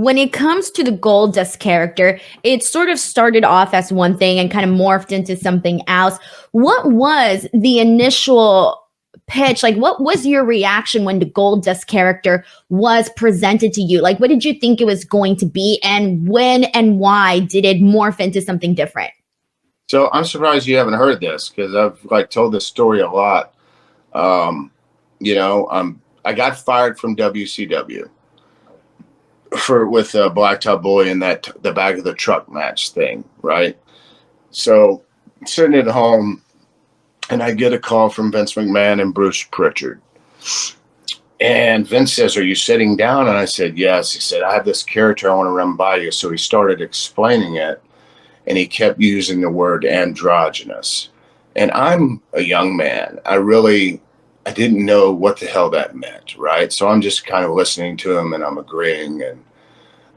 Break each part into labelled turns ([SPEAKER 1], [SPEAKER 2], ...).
[SPEAKER 1] when it comes to the Goldust character, it sort of started off as one thing and kind of morphed into something else. What was the initial pitch? Like, what was your reaction when the Goldust character was presented to you? Like, what did you think it was going to be, and when and why did it morph into something different?
[SPEAKER 2] So I'm surprised you haven't heard this, because I've like told this story a lot. I got fired from WCW with Blacktop Boy and the back of the truck match thing, right? So sitting at home, and I get a call from Vince McMahon and Bruce Pritchard. And Vince says, "Are you sitting down?" And I said, "Yes." He said, "I have this character I want to run by you." So he started explaining it, and he kept using the word androgynous. And I'm a young man. I didn't know what the hell that meant, right? So I'm just kind of listening to him, and I'm agreeing, and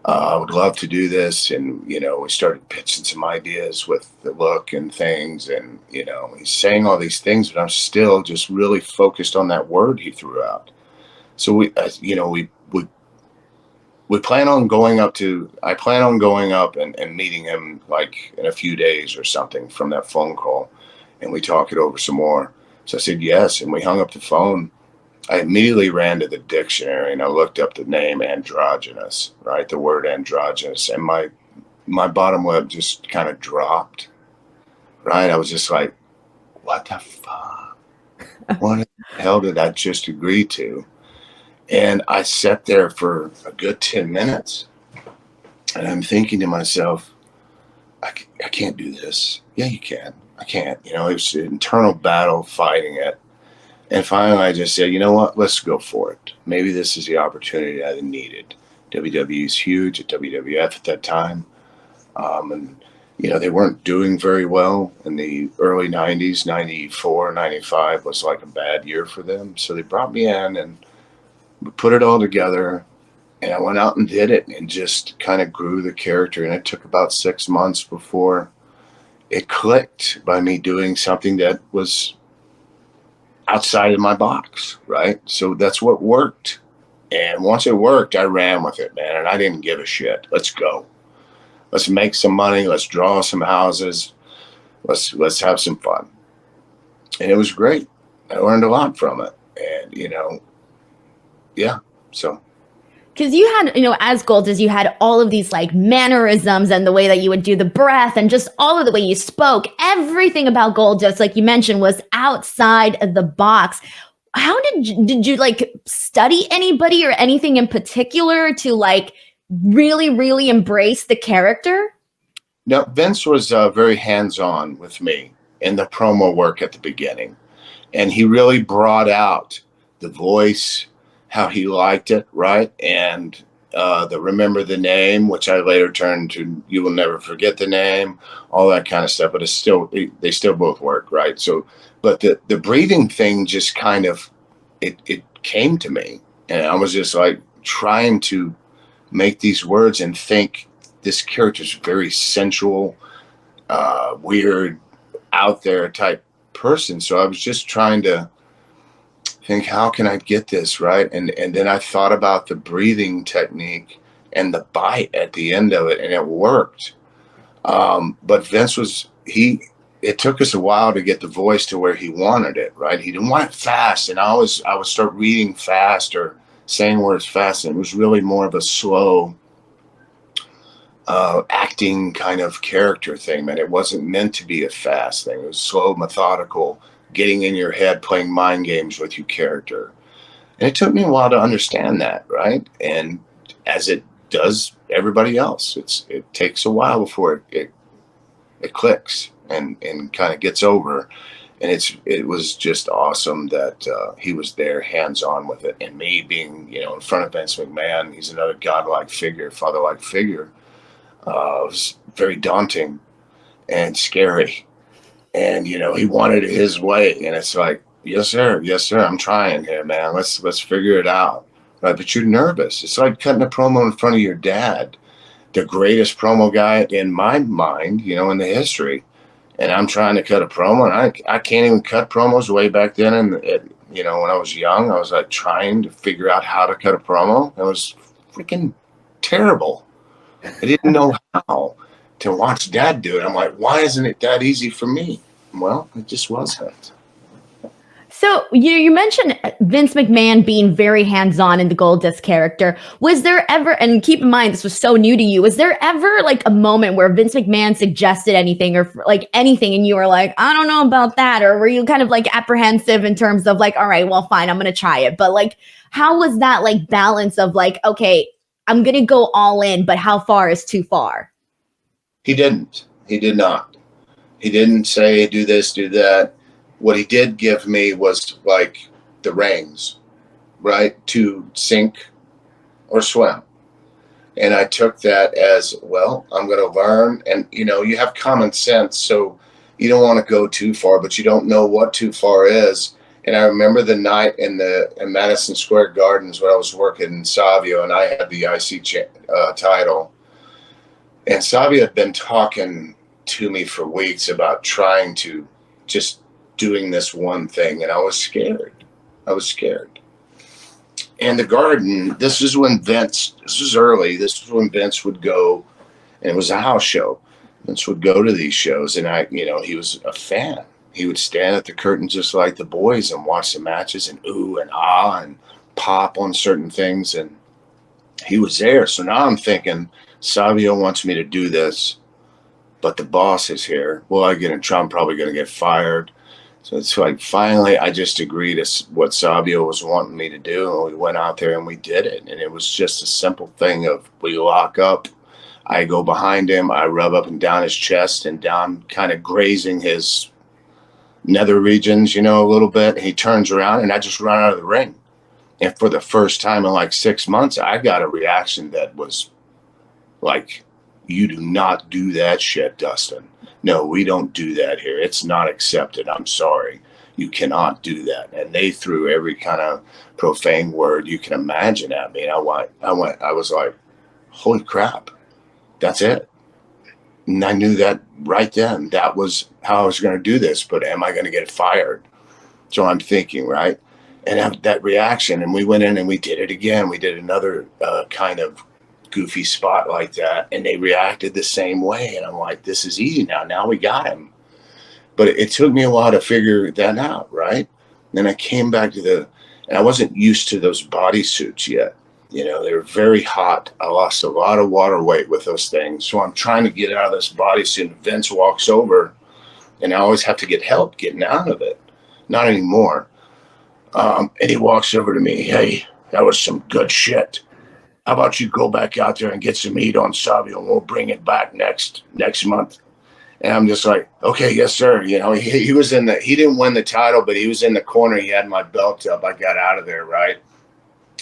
[SPEAKER 2] I would love to do this. And, we started pitching some ideas with the look and things. And, he's saying all these things, but I'm still just really focused on that word he threw out. So we plan on going up and meeting him like in a few days or something from that phone call. And we talk it over some more. So I said yes, and we hung up the phone. I immediately ran to the dictionary and I looked up the name androgynous, right? The word androgynous, and my bottom lip just kind of dropped, right? I was just like, what the fuck? What the hell did I just agree to? And I sat there for a good 10 minutes, and I'm thinking to myself, I can't do this. Yeah, you can. I can't. It was an internal battle fighting it. And finally, I just said, you know what? Let's go for it. Maybe this is the opportunity I needed. WWE is huge at WWF at that time. They weren't doing very well in the early 90s. 94, 95 was like a bad year for them. So they brought me in, and we put it all together. And I went out and did it and just kind of grew the character. And it took about 6 months before it clicked by me doing something that was outside of my box, right? So that's what worked. And once it worked, I ran with it, man. And I didn't give a shit. Let's go. Let's make some money. Let's draw some houses. Let's have some fun. And it was great. I learned a lot from it. And, yeah, so.
[SPEAKER 1] Because you had, as Goldust, you had all of these like mannerisms and the way that you would do the breath and just all of the way you spoke. Everything about Goldust, like you mentioned, was outside of the box. How did you like study anybody or anything in particular to like really, really embrace the character?
[SPEAKER 2] No, Vince was very hands-on with me in the promo work at the beginning. And he really brought out the voice, how he liked it, right? And the remember the name, which I later turned to you will never forget the name, all that kind of stuff. But they still both work, right? So, but the breathing thing just kind of, it came to me. And I was just like trying to make these words and think this character's very sensual, weird, out there type person. So I was just trying to think, how can I get this right? And then I thought about the breathing technique and the bite at the end of it, and it worked. But Vince it took us a while to get the voice to where he wanted it, right? He didn't want it fast. And I would start reading fast or saying words fast. And it was really more of a slow acting kind of character thing, man. It wasn't meant to be a fast thing. It was slow, methodical, getting in your head, playing mind games with your character. And it took me a while to understand that, right? And as it does everybody else, it takes a while before it clicks and kind of gets over. And it was just awesome that he was there hands-on with it. And me being, in front of Vince McMahon, he's another godlike figure, father-like figure. It was very daunting and scary. And, he wanted it his way. And it's like, yes, sir. Yes, sir. I'm trying here, man. Let's figure it out. Right? But you're nervous. It's like cutting a promo in front of your dad, the greatest promo guy in my mind, in the history. And I'm trying to cut a promo, and I can't even cut promos way back then. And, when I was young, I was like trying to figure out how to cut a promo. It was freaking terrible. I didn't know how to watch Dad do it. I'm like, why isn't it that easy for me? Well, it just wasn't.
[SPEAKER 1] So you mentioned Vince McMahon being very hands-on in the Goldust character. Was there ever, and keep in mind this was so new to you, was there ever like a moment where Vince McMahon suggested anything or like anything and you were like, I don't know about that? Or were you kind of like apprehensive in terms of like, all right, well, fine, I'm going to try it. But like, how was that like balance of like, okay, I'm going to go all in, but how far is too far?
[SPEAKER 2] He didn't. He did not. He didn't say, do this, do that. What he did give me was like the reins, right? To sink or swim. And I took that as, well, I'm going to learn. And, you know, you have common sense. So you don't want to go too far, but you don't know what too far is. And I remember the night in Madison Square Gardens when I was working in Savio and I had the IC title. And Savio had been talking to me for weeks about trying to just doing this one thing. And I was scared. And the Garden, this is when Vince, this was early, this was when Vince would go, and it was a house show. Vince would go to these shows, and he was a fan. He would stand at the curtain just like the boys and watch the matches and ooh and ah and pop on certain things. And he was there. So now I'm thinking, Savio wants me to do this, but the boss is here. Will I get in trouble? I'm probably going to get fired. So it's like finally I just agreed to what Savio was wanting me to do. And we went out there and we did it. And it was just a simple thing of we lock up. I go behind him. I rub up and down his chest and down kind of grazing his nether regions, a little bit. And he turns around and I just run out of the ring. And for the first time in like 6 months, I got a reaction that was like, you do not do that shit, Dustin. No, we don't do that here. It's not accepted. I'm sorry. You cannot do that. And they threw every kind of profane word you can imagine at me. And I was like, holy crap, that's it. And I knew that right then. That was how I was going to do this. But am I going to get fired? So I'm thinking, right? And that reaction, and we went in and we did it again. We did another kind of goofy spot like that, and they reacted the same way. And I'm like, this is easy now. Now we got him. But it took me a while to figure that out, right? Then I came back to and I wasn't used to those bodysuits yet. They were very hot. I lost a lot of water weight with those things. So I'm trying to get out of this bodysuit. Vince walks over, and I always have to get help getting out of it. Not anymore. And he walks over to me. Hey, that was some good shit. How about you go back out there and get some heat on Savio and we'll bring it back next month. And I'm just like, okay, yes, sir. He was he didn't win the title, but he was in the corner. He had my belt up. I got out of there, right?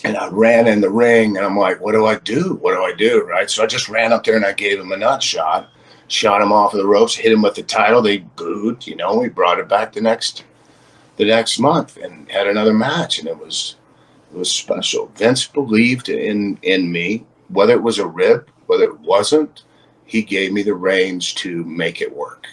[SPEAKER 2] And I ran in the ring and I'm like, what do I do? Right? So I just ran up there and I gave him a nut shot him off of the ropes, hit him with the title. They booed, we brought it back the next month and had another match. And it was special. Vince believed in me, whether it was a rib, whether it wasn't, he gave me the reins to make it work.